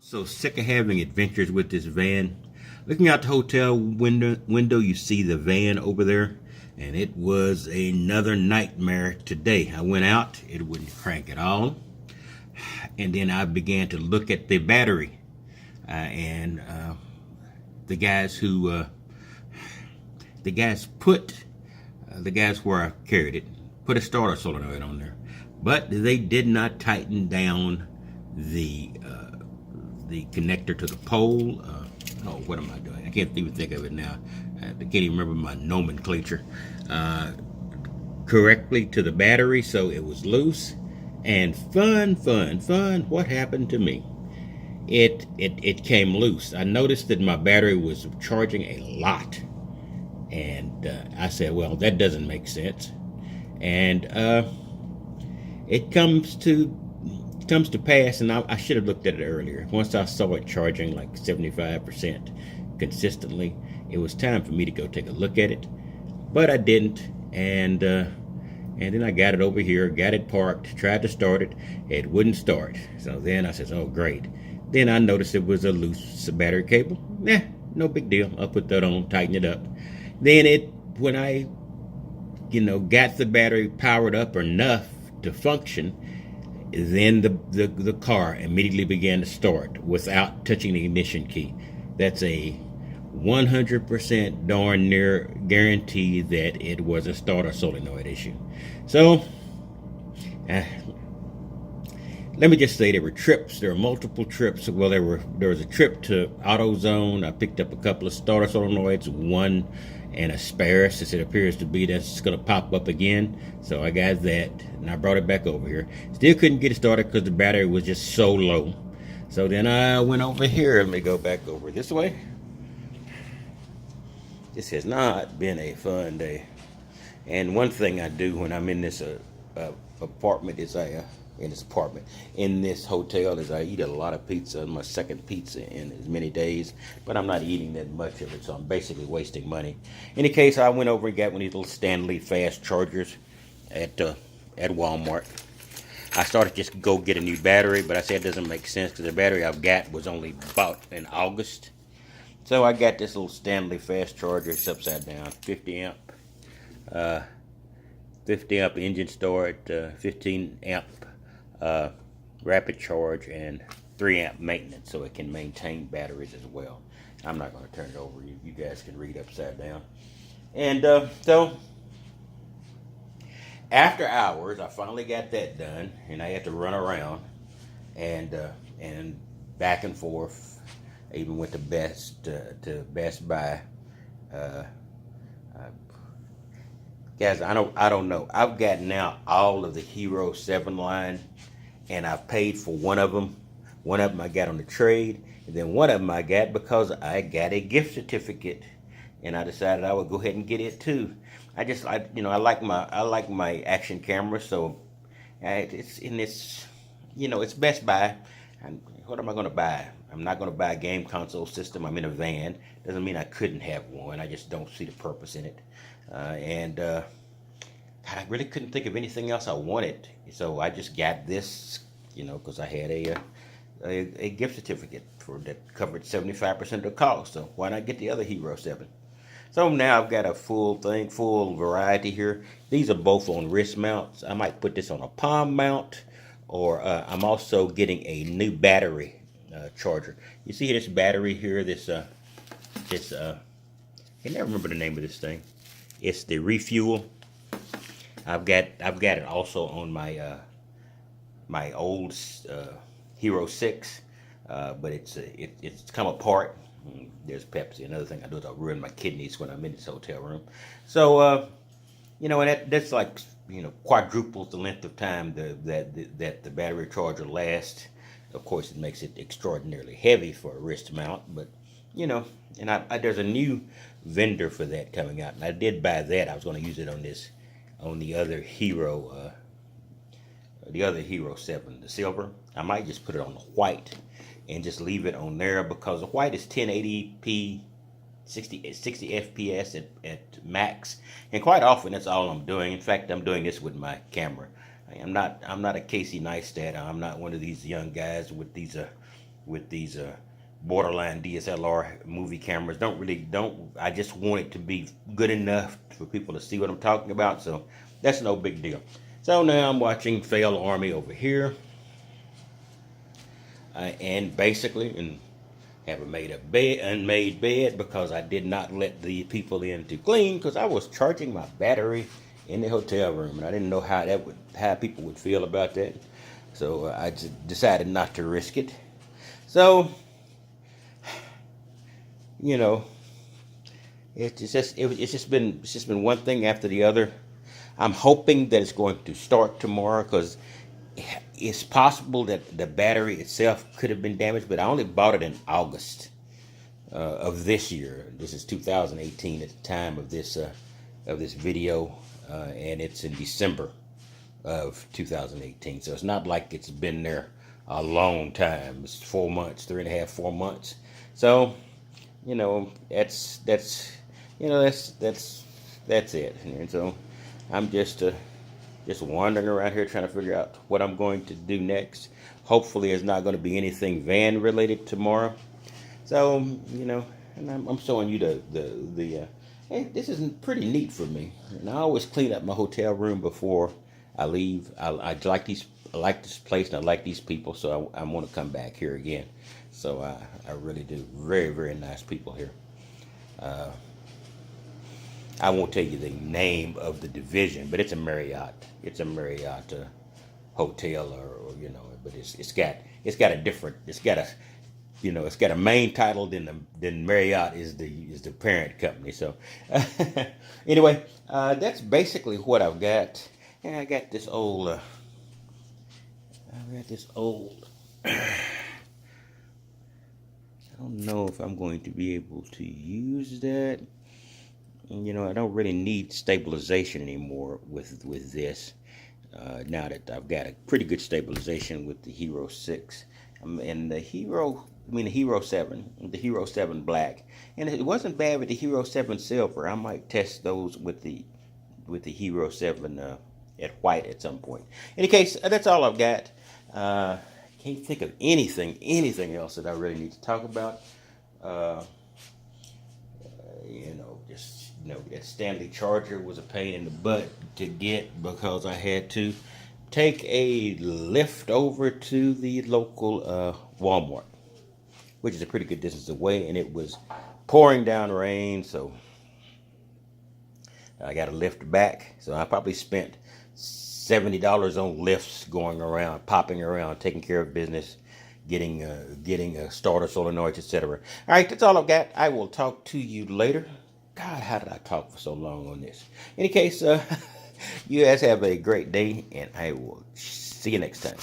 So sick of having adventures with this van. Looking out the hotel window, you see the van over there, and it was another nightmare today. I went out, it wouldn't crank at all, and then I began to look at the battery, and the guys where I carried it, put a starter solenoid on there, but they did not tighten down the connector to the pole. What am I doing? I can't even think of it now. I can't even remember my nomenclature. Correctly to the battery, so it was loose. And fun. What happened to me? It came loose. I noticed that my battery was charging a lot, and I said, well, that doesn't make sense. And it comes to pass, and I should have looked at it earlier. Once I saw it charging like 75% consistently, it was time for me to go take a look at it, but I didn't. And then I got it over here, got it parked, tried to start it, it wouldn't start. So then I said, oh great. Then I noticed it was a loose battery cable. No big deal. I'll put that on, tighten it up. Then when I got the battery powered up enough to function, then the car immediately began to start without touching the ignition key. That's a 100% darn near guarantee that it was a starter solenoid issue. So let me just say there were trips. There were multiple trips. Well, there was a trip to AutoZone. I picked up a couple of starter solenoids, one and a spare, since it appears to be that's going to pop up again. So I got that, and I brought it back over here. Still couldn't get it started because the battery was just so low. So then I went over here. Let me go back over this way. This has not been a fun day. And one thing I do when I'm in this apartment is in this hotel is I eat a lot of pizza. My second pizza in as many days, but I'm not eating that much of it, so I'm basically wasting money. In any case, I went over and got one of these little Stanley fast chargers at Walmart. I started just to go get a new battery, but I said it doesn't make sense because the battery I've got was only bought in August. So I got this little Stanley fast charger. It's upside down, 50 amp engine start, 15 amp rapid charge, and 3 amp maintenance, so it can maintain batteries as well. I'm not going to turn it over. You guys can read upside down. And so after hours, I finally got that done, and I had to run around and back and forth. I even went to Best Buy. Guys, I don't know. I've got now all of the Hero 7 line, and I've paid for one of them. One of them I got on the trade, and then one of them I got because I got a gift certificate, and I decided I would go ahead and get it too. I like my action camera, so it's in this, it's Best Buy. And what am I going to buy? I'm not going to buy a game console system. I'm in a van. Doesn't mean I couldn't have one. I just don't see the purpose in it. I really couldn't think of anything else I wanted. So I just got this, because I had a gift certificate that covered 75% of the cost. So why not get the other Hero 7? So now I've got a full variety here. These are both on wrist mounts. I might put this on a palm mount, or I'm also getting a new battery charger. You see this battery here, I can never remember the name of this thing. It's the Refuel. I've got it also on my my old Hero 6, but it's come apart. There's Pepsi. Another thing I do is I ruin my kidneys when I'm in this hotel room. So and that's like quadruples the length of time that the battery charger lasts. Of course, it makes it extraordinarily heavy for a wrist mount, but and there's a new vendor for that coming out, and I did buy that. I was going to use it on the other Hero 7, the silver. I might just put it on the white and just leave it on there, because the white is 1080p, 60 FPS at max, and quite often that's all I'm doing. In fact, I'm doing this with my camera. I'm not a Casey Neistat. I'm not one of these young guys with these with these borderline DSLR movie cameras. Don't I just want it to be good enough for people to see what I'm talking about. So that's no big deal. So now I'm watching Fail Army over here, and basically, and have made a unmade bed because I did not let the people in to clean because I was charging my battery in the hotel room, and I didn't know how people would feel about that. So I just decided not to risk it. So, you know, it's just been one thing after the other. I'm hoping that it's going to start tomorrow because it's possible that the battery itself could have been damaged, but I only bought it in August of this year. This is 2018 at the time of this video, and it's in December of 2018. So it's not like it's been there a long time. It's 4 months, 3.5, 4 months. So, you know, that's it. And so I'm just wandering around here trying to figure out what I'm going to do next. Hopefully, it's not going to be anything van related tomorrow. So, you know, and I'm showing you hey, this is pretty neat for me. And I always clean up my hotel room before I leave. I like this place, and I like these people, so I want to come back here again. So I really do. Very, very nice people here. I won't tell you the name of the division, but it's a Marriott. It's a Marriott hotel, or you know, but it's got a main title. Then Marriott is the parent company. So anyway, that's basically what I've got. And I got this old. I don't know if I'm going to be able to use that. You know, I don't really need stabilization anymore with this. Now that I've got a pretty good stabilization with the Hero 6 and the Hero 7, the Hero 7 Black, and it wasn't bad with the Hero 7 Silver. I might test those with the Hero 7 at white at some point. In any case, that's all I've got. Can't think of anything else that I really need to talk about. That Stanley charger was a pain in the butt to get because I had to take a lift over to the local Walmart, which is a pretty good distance away, and it was pouring down rain, so I got a lift back. So I probably spent $70 on lifts going around, popping around, taking care of business, getting a starter, solenoids, etc. All right, that's all I've got. I will talk to you later. God, how did I talk for so long on this? In any case, you guys have a great day, and I will see you next time.